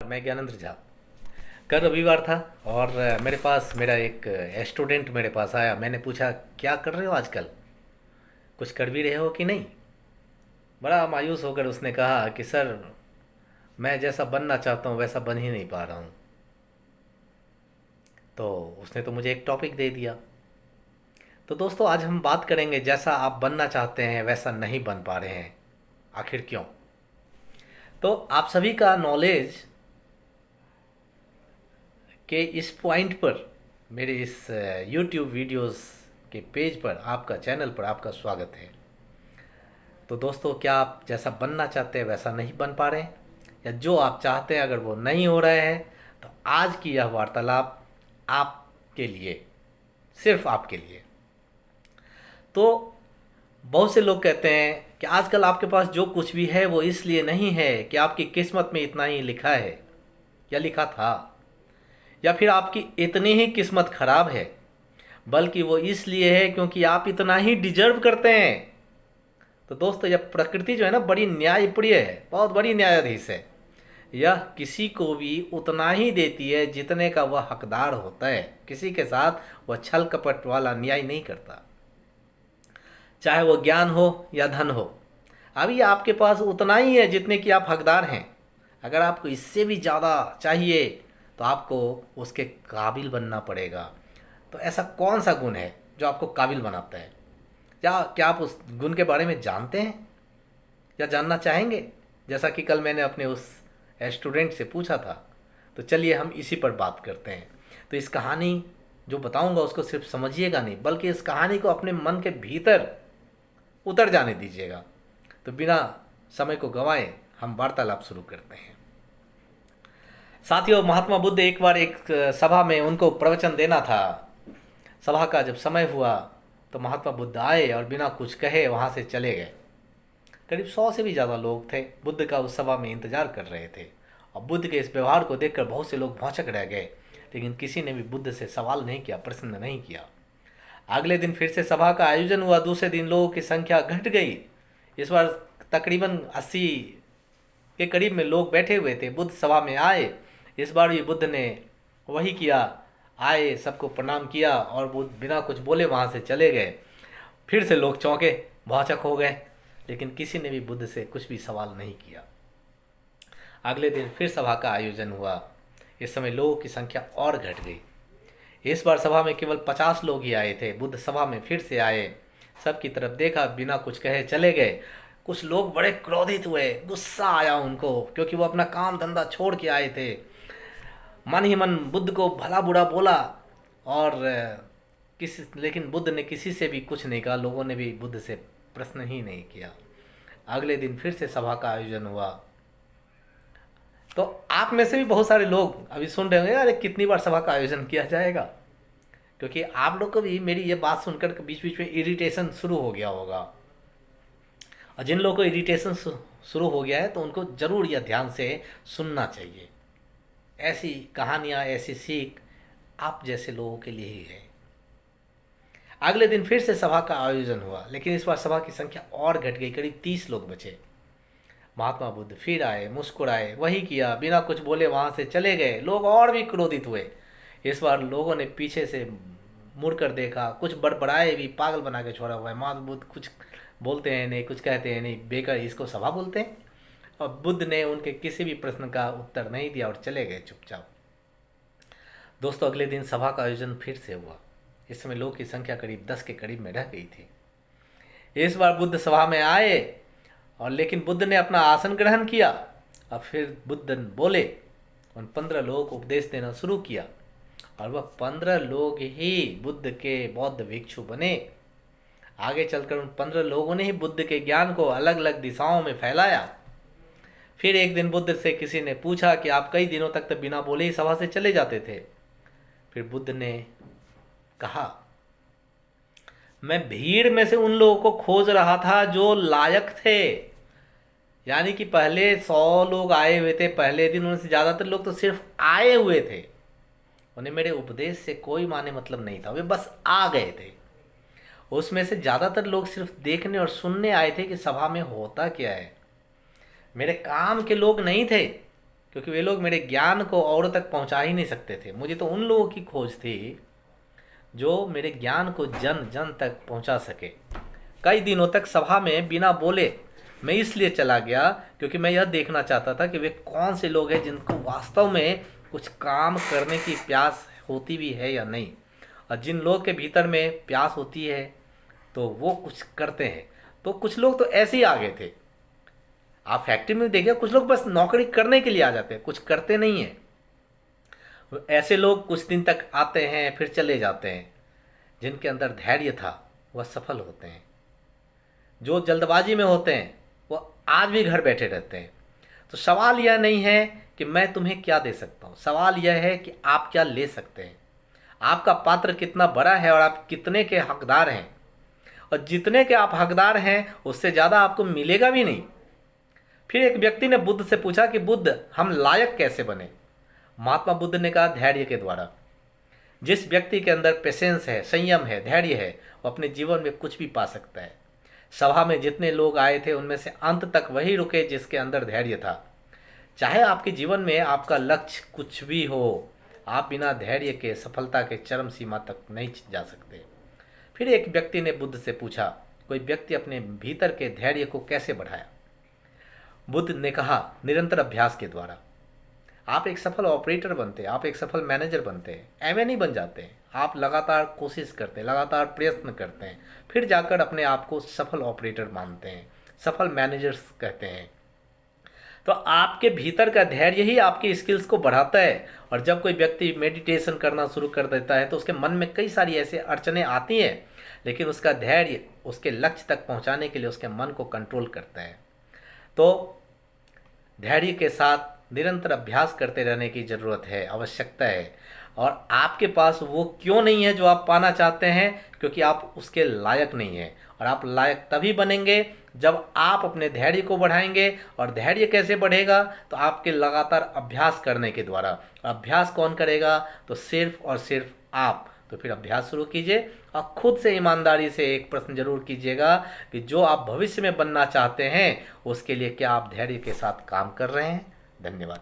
मैं ज्ञानेंद्र झा। कल रविवार था और मेरे पास मेरा एक स्टूडेंट मेरे पास आया। मैंने पूछा क्या कर रहे हो आजकल, कुछ कर भी रहे हो कि नहीं। बड़ा मायूस होकर उसने कहा कि सर, मैं जैसा बनना चाहता हूँ वैसा बन ही नहीं पा रहा हूँ। तो उसने तो मुझे एक टॉपिक दे दिया। तो दोस्तों, आज हम बात करेंगे जैसा आप बनना चाहते हैं वैसा नहीं बन पा रहे हैं, आखिर क्यों। तो आप सभी का नॉलेज के इस पॉइंट पर, मेरे इस यूट्यूब वीडियोस के पेज पर, आपका चैनल पर आपका स्वागत है। तो दोस्तों, क्या आप जैसा बनना चाहते हैं वैसा नहीं बन पा रहे हैं, या जो आप चाहते हैं अगर वो नहीं हो रहे हैं, तो आज की यह वार्तालाप आपके लिए, सिर्फ आपके लिए। तो बहुत से लोग कहते हैं कि आजकल आपके पास जो कुछ भी है वो इसलिए नहीं है कि आपकी किस्मत में इतना ही लिखा है या लिखा था, या फिर आपकी इतनी ही किस्मत खराब है, बल्कि वो इसलिए है क्योंकि आप इतना ही डिजर्व करते हैं। तो दोस्तों, यह प्रकृति जो है ना, बड़ी न्यायप्रिय है, बहुत बड़ी न्यायाधीश है। यह किसी को भी उतना ही देती है जितने का वह हकदार होता है। किसी के साथ वह छल कपट वाला न्याय नहीं करता, चाहे वो ज्ञान हो या धन हो। अभी आपके पास उतना ही है जितने की आप हकदार हैं। अगर आपको इससे भी ज़्यादा चाहिए तो आपको उसके काबिल बनना पड़ेगा। तो ऐसा कौन सा गुण है जो आपको काबिल बनाता है, या क्या आप उस गुण के बारे में जानते हैं या जानना चाहेंगे, जैसा कि कल मैंने अपने उस स्टूडेंट से पूछा था। तो चलिए हम इसी पर बात करते हैं। तो इस कहानी जो बताऊंगा उसको सिर्फ समझिएगा नहीं, बल्कि इस कहानी को अपने मन के भीतर उतर जाने दीजिएगा। तो बिना समय को गंवाए हम वार्तालाप शुरू करते हैं। साथियों, महात्मा बुद्ध एक बार एक सभा में उनको प्रवचन देना था। सभा का जब समय हुआ तो महात्मा बुद्ध आए और बिना कुछ कहे वहाँ से चले गए। करीब 100 से भी ज़्यादा लोग थे, बुद्ध का उस सभा में इंतजार कर रहे थे। और बुद्ध के इस व्यवहार को देखकर बहुत से लोग भौंचक रह गए, लेकिन किसी ने भी बुद्ध से सवाल नहीं किया, प्रश्न नहीं किया। अगले दिन फिर से सभा का आयोजन हुआ। दूसरे दिन लोगों की संख्या घट गई। इस बार तकरीबन 80 के करीब में लोग बैठे हुए थे। बुद्ध सभा में आए। इस बार भी बुद्ध ने वही किया, आए, सबको प्रणाम किया और बुद्ध बिना कुछ बोले वहाँ से चले गए। फिर से लोग चौंके, भौचक हो गए, लेकिन किसी ने भी बुद्ध से कुछ भी सवाल नहीं किया। अगले दिन फिर सभा का आयोजन हुआ। इस समय लोगों की संख्या और घट गई। इस बार सभा में केवल 50 लोग ही आए थे। बुद्ध सभा में फिर से आए, सबकी तरफ देखा, बिना कुछ कहे चले गए। कुछ लोग बड़े क्रोधित हुए, गुस्सा आया उनको, क्योंकि वो अपना काम धंधा छोड़ के आए थे। मन ही मन बुद्ध को भला बुरा बोला, और लेकिन बुद्ध ने किसी से भी कुछ नहीं कहा। लोगों ने भी बुद्ध से प्रश्न ही नहीं किया। अगले दिन फिर से सभा का आयोजन हुआ। तो आप में से भी बहुत सारे लोग अभी सुन रहे होंगे, अरे कितनी बार सभा का आयोजन किया जाएगा, क्योंकि आप लोग को भी मेरी ये बात सुनकर बीच बीच में इरिटेशन शुरू हो गया होगा। और जिन लोगों को इरिटेशन शुरू हो गया है तो उनको ज़रूर यह ध्यान से सुनना चाहिए। ऐसी कहानियाँ, ऐसी सीख आप जैसे लोगों के लिए ही है। अगले दिन फिर से सभा का आयोजन हुआ, लेकिन इस बार सभा की संख्या और घट गई। करीब 30 लोग बचे। महात्मा बुद्ध फिर आए, मुस्कुराए, वही किया, बिना कुछ बोले वहाँ से चले गए। लोग और भी क्रोधित हुए। इस बार लोगों ने पीछे से मुड़कर देखा, कुछ बड़बड़ाए भी, पागल बना के छोड़ा हुआ है। महात्मा बुद्ध कुछ बोलते हैं नहीं, कुछ कहते हैं नहीं, बेकार इसको सभा बोलते हैं। और बुद्ध ने उनके किसी भी प्रश्न का उत्तर नहीं दिया और चले गए चुपचाप। दोस्तों, अगले दिन सभा का आयोजन फिर से हुआ। इस समय लोग की संख्या करीब 10 के करीब में रह गई थी। इस बार बुद्ध सभा में आए, और लेकिन बुद्ध ने अपना आसन ग्रहण किया। और फिर बुद्ध बोले, उन 15 लोगों को उपदेश देना शुरू किया, और वह 15 लोग ही बुद्ध के बौद्ध भिक्षु बने। आगे चलकर उन 15 लोगों ने ही बुद्ध के ज्ञान को अलग अलग दिशाओं में फैलाया। फिर एक दिन बुद्ध से किसी ने पूछा कि आप कई दिनों तक तो बिना बोले ही सभा से चले जाते थे। फिर बुद्ध ने कहा, मैं भीड़ में से उन लोगों को खोज रहा था जो लायक थे। यानी कि पहले 100 लोग आए हुए थे पहले दिन, उनसे ज़्यादातर लोग तो सिर्फ आए हुए थे। उन्हें मेरे उपदेश से कोई माने मतलब नहीं था, वे बस आ गए थे। उसमें से ज़्यादातर लोग सिर्फ देखने और सुनने आए थे कि सभा में होता क्या है। मेरे काम के लोग नहीं थे। क्योंकि वे लोग मेरे ज्ञान को औरों तक पहुंचा ही नहीं सकते थे। मुझे तो उन लोगों की खोज थी जो मेरे ज्ञान को जन जन तक पहुंचा सके। कई दिनों तक सभा में बिना बोले मैं इसलिए चला गया क्योंकि मैं यह देखना चाहता था कि वे कौन से लोग हैं जिनको वास्तव में कुछ काम करने की प्यास होती भी है या नहीं, और जिन लोग के भीतर में प्यास होती है तो वो कुछ करते हैं। तो कुछ लोग तो ऐसे ही आ गए थे। आप फैक्ट्री में देखिए, कुछ लोग बस नौकरी करने के लिए आ जाते हैं, कुछ करते नहीं हैं। ऐसे लोग कुछ दिन तक आते हैं फिर चले जाते हैं। जिनके अंदर धैर्य था वह सफल होते हैं। जो जल्दबाजी में होते हैं वो आज भी घर बैठे रहते हैं। तो सवाल यह नहीं है कि मैं तुम्हें क्या दे सकता हूँ, सवाल यह है कि आप क्या ले सकते हैं। आपका पात्र कितना बड़ा है और आप कितने के हकदार हैं, और जितने के आप हकदार हैं उससे ज़्यादा आपको मिलेगा भी नहीं। फिर एक व्यक्ति ने बुद्ध से पूछा कि बुद्ध, हम लायक कैसे बने? महात्मा बुद्ध ने कहा, धैर्य के द्वारा। जिस व्यक्ति के अंदर पेशेंस है, संयम है, धैर्य है, वो अपने जीवन में कुछ भी पा सकता है। सभा में जितने लोग आए थे उनमें से अंत तक वही रुके जिसके अंदर धैर्य था। चाहे आपके जीवन में आपका लक्ष्य कुछ भी हो, आप बिना धैर्य के सफलता के चरम सीमा तक नहीं जा सकते। फिर एक व्यक्ति ने बुद्ध से पूछा, कोई व्यक्ति अपने भीतर के धैर्य को कैसे बढ़ाया? बुद्ध ने कहा, निरंतर अभ्यास के द्वारा। आप एक सफल ऑपरेटर बनते हैं, आप एक सफल मैनेजर बनते हैं, एवं नहीं बन जाते हैं। आप लगातार कोशिश करते हैं, लगातार प्रयत्न करते हैं, फिर जाकर अपने आप को सफल ऑपरेटर मानते हैं, सफल मैनेजर्स कहते हैं। तो आपके भीतर का धैर्य ही आपकी स्किल्स को बढ़ाता है। और जब कोई व्यक्ति मेडिटेशन करना शुरू कर देता है तो उसके मन में कई सारी ऐसे अड़चनें आती हैं, लेकिन उसका धैर्य उसके लक्ष्य तक पहुंचाने के लिए उसके मन को कंट्रोल करता है। तो धैर्य के साथ निरंतर अभ्यास करते रहने की ज़रूरत है, आवश्यकता है। और आपके पास वो क्यों नहीं है जो आप पाना चाहते हैं? क्योंकि आप उसके लायक नहीं हैं। और आप लायक तभी बनेंगे जब आप अपने धैर्य को बढ़ाएंगे। और धैर्य कैसे बढ़ेगा? तो आपके लगातार अभ्यास करने के द्वारा। अभ्यास कौन करेगा? तो सिर्फ और सिर्फ आप। तो फिर अभ्यास शुरू कीजिए और खुद से ईमानदारी से एक प्रश्न जरूर कीजिएगा कि जो आप भविष्य में बनना चाहते हैं उसके लिए क्या आप धैर्य के साथ काम कर रहे हैं? धन्यवाद।